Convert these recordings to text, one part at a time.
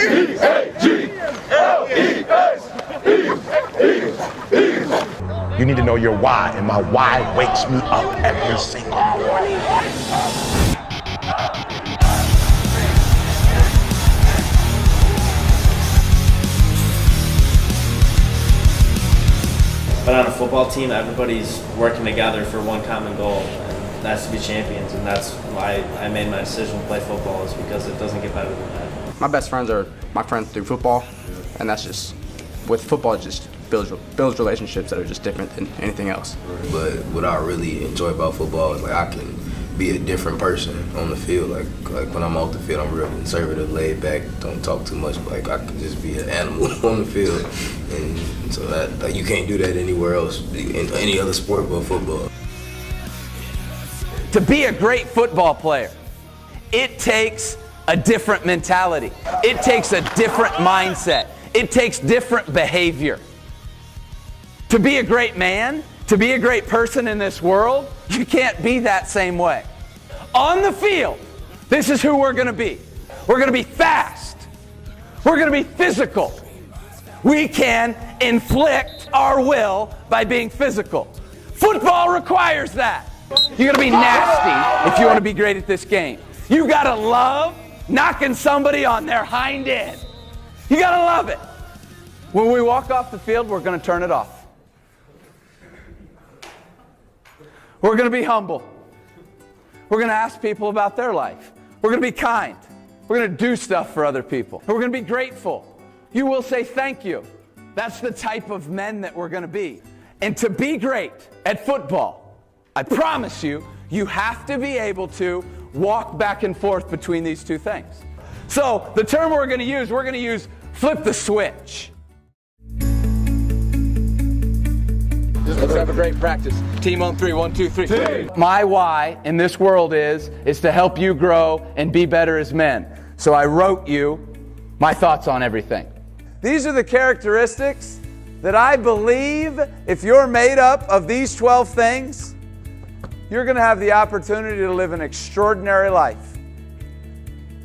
You need to know your why, and my why wakes me up every single morning. But on a football team, everybody's working together for one common goal, and that's to be champions, and that's why I made my decision to play football, is because it doesn't get better than that. My best friends are my friends through football, and that's just, with football, it just builds relationships that are just different than anything else. But what I really enjoy about football is, like, I can be a different person on the field. Like when I'm off the field, I'm real conservative, laid back, don't talk too much. But, like, I can just be an animal on the field, and so that, like, you can't do that anywhere else in any other sport but football. To be a great football player, it takes a different mentality. It takes a different mindset. It takes different behavior. To be a great man, to be a great person in this world, you can't be that same way. On the field, this is who we're going to be. We're going to be fast. We're going to be physical. We can inflict our will by being physical. Football requires that. You got to be nasty if you want to be great at this game. You got to love knocking somebody on their hind end. You got to love it. When we walk off the field, we're going to turn it off. We're going to be humble. We're going to ask people about their life. We're going to be kind. We're going to do stuff for other people. And we're going to be grateful. You will say thank you. That's the type of men that we're going to be. And to be great at football, I promise you, you have to be able to walk back and forth between these two things. So the term we're going to use flip the switch. Let's have a great practice. Team on three. 1, 2, 3. My why in this world is to help you grow and be better as men. So I wrote you my thoughts on everything. These are the characteristics that I believe if you're made up of these 12 things, you're going to have the opportunity to live an extraordinary life.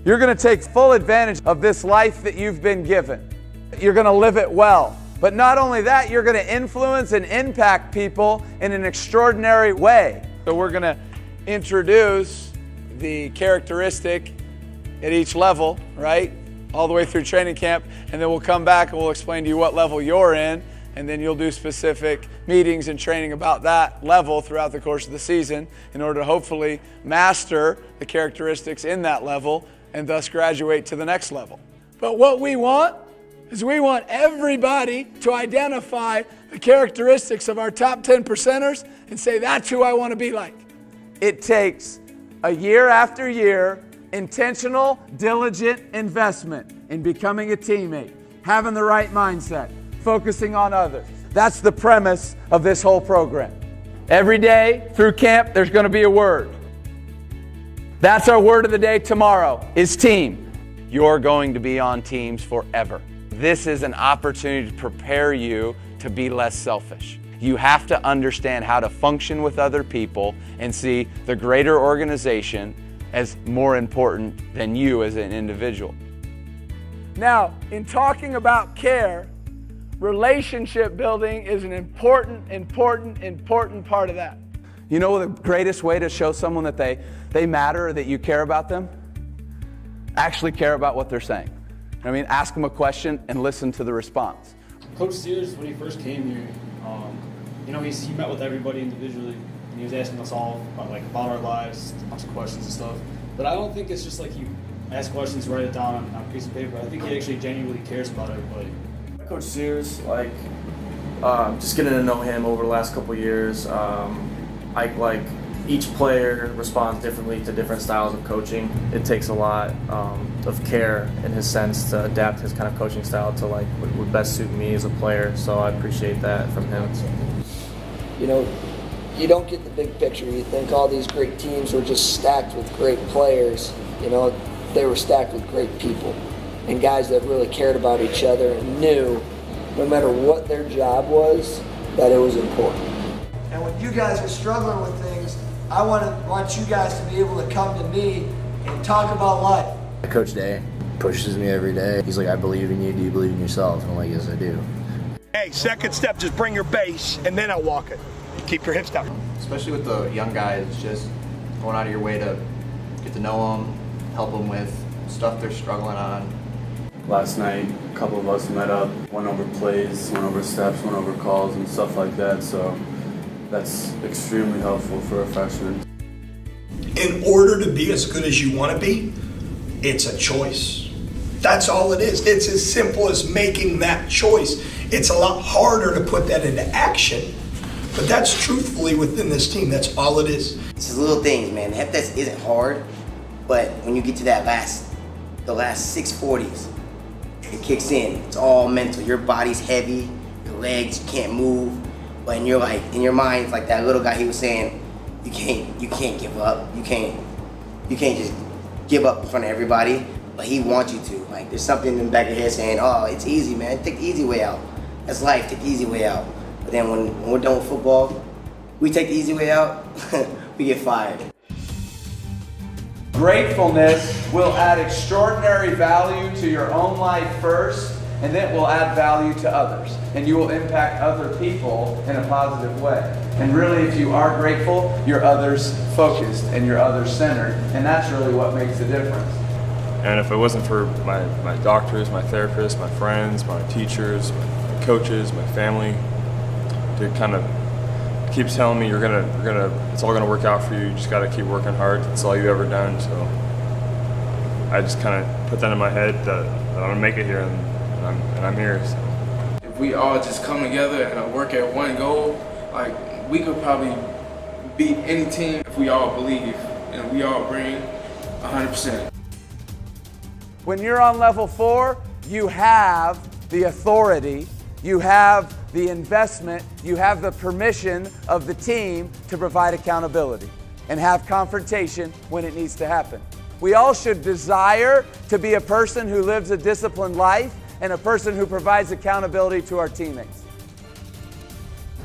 You're going to take full advantage of this life that you've been given. You're going to live it well. But not only that, you're going to influence and impact people in an extraordinary way. So we're going to introduce the characteristic at each level, right? All the way through training camp, and then we'll come back and we'll explain to you what level you're in, and then you'll do specific meetings and training about that level throughout the course of the season in order to hopefully master the characteristics in that level and thus graduate to the next level. But what we want is we want everybody to identify the characteristics of our top 10 percenters and say, that's who I want to be like. It takes a year after year, intentional, diligent investment in becoming a teammate, having the right mindset, focusing on others. That's the premise of this whole program. Every day through camp, there's going to be a word. That's our word of the day tomorrow, is team. You're going to be on teams forever. This is an opportunity to prepare you to be less selfish. You have to understand how to function with other people and see the greater organization as more important than you as an individual. Now, in talking about care, relationship building is an important part of that. You know the greatest way to show someone that they matter or that you care about them? Actually care about what they're saying. I mean, ask them a question and listen to the response. Coach Sears, when he first came here, he met with everybody individually, and he was asking us all about our lives, a bunch of questions and stuff. But I don't think it's just like he asks questions, write it down on a piece of paper. I think he actually genuinely cares about everybody. Coach Sears, just getting to know him over the last couple of years, each player responds differently to different styles of coaching. It takes a lot of care in his sense to adapt his kind of coaching style to what would best suit me as a player. So I appreciate that from him. You don't get the big picture. You think all these great teams were just stacked with great players. They were stacked with great people and guys that really cared about each other and knew no matter what their job was, that it was important. And when you guys are struggling with things, I want you guys to be able to come to me and talk about life. Coach Day, pushes me every day. He's like, I believe in you. Do you believe in yourself? And I'm like, yes, I do. Hey, second step, just bring your base, and then I'll walk it. Keep your hips down. Especially with the young guys, just going out of your way to get to know them, help them with stuff they're struggling on. Last night, a couple of us met up, went over plays, went over steps, went over calls and stuff like that, so that's extremely helpful for a freshman. In order to be as good as you want to be, it's a choice. That's all it is. It's as simple as making that choice. It's a lot harder to put that into action, but that's truthfully within this team. That's all it is. It's the little things, man. The hip test isn't hard, but when you get to the last 640s, it kicks in. It's all mental. Your body's heavy, your legs, you can't move, but in your mind, it's like that little guy, he was saying, you can't give up. You can't just give up in front of everybody, but he wants you to. Like, there's something in the back of your head saying, oh, it's easy, man. Take the easy way out. That's life. Take the easy way out. But then when we're done with football, we take the easy way out, we get fired. Gratefulness will add extraordinary value to your own life first, and then it will add value to others. And you will impact other people in a positive way. And really, if you are grateful, you're others focused and you're others centered. And that's really what makes the difference. And if it wasn't for my doctors, my therapists, my friends, my teachers, my coaches, my family, to kind of keep telling me it's all gonna work out for you. You just gotta keep working hard. It's all you've ever done. So I just kind of put that in my head that I'm gonna make it here, and I'm here. So. If we all just come together and work at one goal, like, we could probably beat any team if we all believe and we all bring 100%. When you're on level 4, you have the authority, you have the investment, you have the permission of the team to provide accountability and have confrontation when it needs to happen. We all should desire to be a person who lives a disciplined life and a person who provides accountability to our teammates.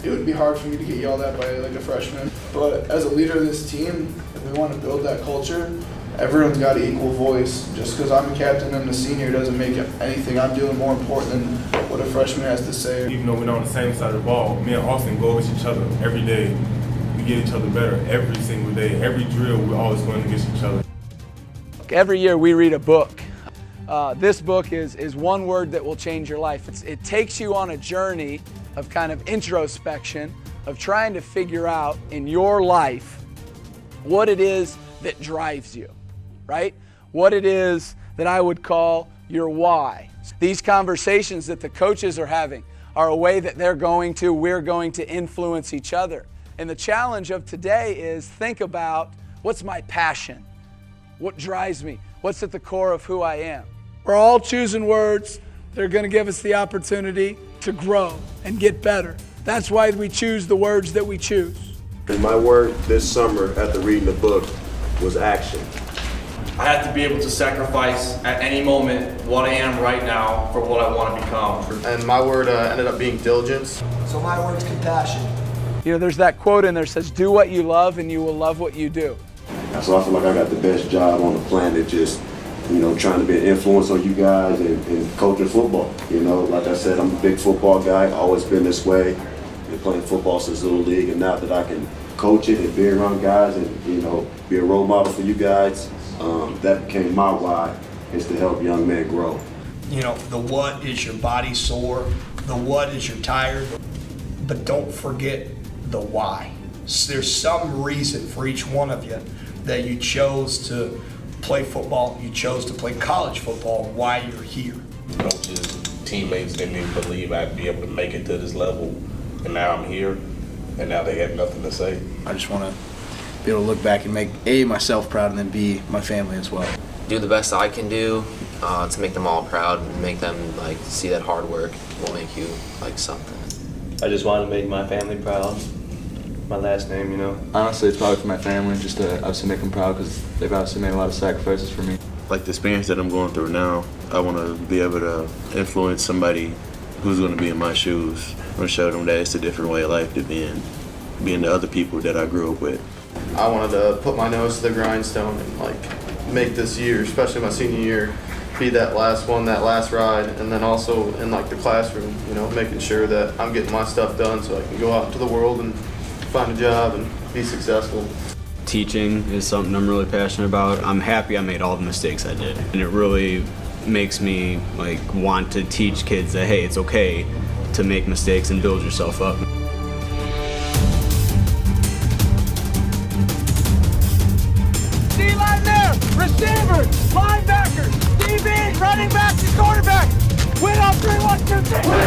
It would be hard for me to get yelled at by like a freshman, but as a leader of this team, if we want to build that culture, everyone's got an equal voice. Just because I'm a captain and a senior doesn't make anything I'm doing more important than what a freshman has to say. Even though we're not on the same side of the ball, me and Austin go against each other every day. We get each other better every single day. Every drill, we're always going against each other. Every year we read a book. This book is one word that will change your life. It takes you on a journey of kind of introspection, of trying to figure out in your life what it is that drives you, right? What it is that I would call your why. These conversations that the coaches are having are a way that we're going to influence each other. And the challenge of today is think about, what's my passion? What drives me? What's at the core of who I am? We're all choosing words that are going to give us the opportunity to grow and get better. That's why we choose the words that we choose. And my word this summer after reading the book was action. I have to be able to sacrifice at any moment what I am right now for what I want to become. And my word ended up being diligence. So my word's compassion. You know, there's that quote in there that says, do what you love and you will love what you do. So I feel like I got the best job on the planet, just, trying to be an influence on you guys and coaching football. Like I said, I'm a big football guy, always been this way. Been playing football since Little League, and now that I can coach it and be around guys and, be a role model for you guys, that became my why, is to help young men grow. The what is your body sore, the what is you're tired, but don't forget the why. There's some reason for each one of you that you chose to play football, you chose to play college football, why you're here. Coaches, teammates didn't even believe I'd be able to make it to this level, and now I'm here, and now they have nothing to say. I just want to be able to look back and make myself proud, and then B, my family as well. Do the best I can do to make them all proud and make them see that hard work will make you something. I just want to make my family proud. My last name, Honestly, it's probably for my family, just to obviously make them proud, because they've obviously made a lot of sacrifices for me. Like the experience that I'm going through now, I want to be able to influence somebody who's going to be in my shoes. I want to show them that it's a different way of life to being the other people that I grew up with. I wanted to put my nose to the grindstone and make this year, especially my senior year, be that last one, that last ride, and then also in like the classroom, you know, making sure that I'm getting my stuff done so I can go out into the world and find a job and be successful. Teaching is something I'm really passionate about. I'm happy I made all the mistakes I did, and it really makes me like want to teach kids that hey, it's okay to make mistakes and build yourself up. D-line there, receivers, linebackers, DBs, running backs, and quarterbacks. Win on 3, 1, 2, 3.